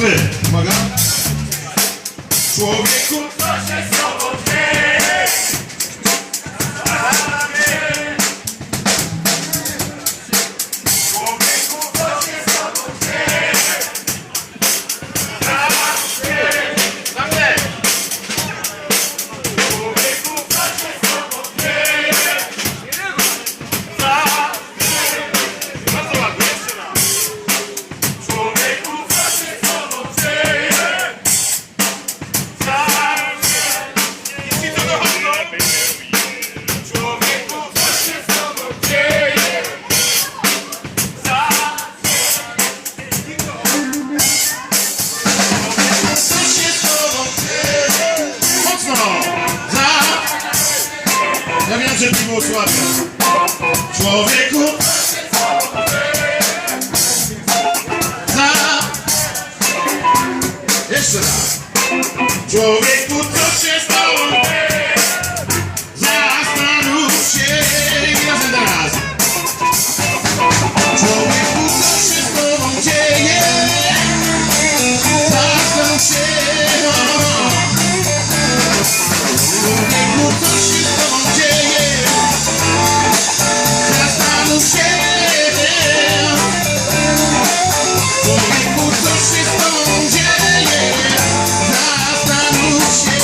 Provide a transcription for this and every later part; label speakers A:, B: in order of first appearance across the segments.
A: Zaczynamy! Uwaga! Człowieku, co się z tobą dzieje? Człowieku, co się z tobą dzieje? Człowieku, co się z tobą dzieje? Bardzo ładnie, jeszcze raz. Człowieku, co się z tobą dzieje? Człowieku, co się z tobą dzieje? Co się z tobą dzieje? Mocno! Ja wiem, że nie było słabsze. Człowieku, jeszcze raz. Człowieku, co się stało? Zastanów się. I razem teraz. Człowieku, co się z tobą dzieje? Zastanów się. Człowieku, co się z tobą dzieje? Zastanów się. Człowieku, co się z tobą dzieje? Zastanów się.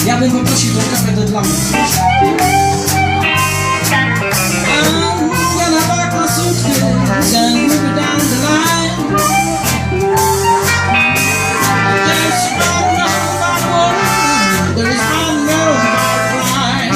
B: Ja bym poprosił o kawę do dla mnie. I'm gonna pack my suitcase and move it down the line. There's one road about one, there is one road about flying.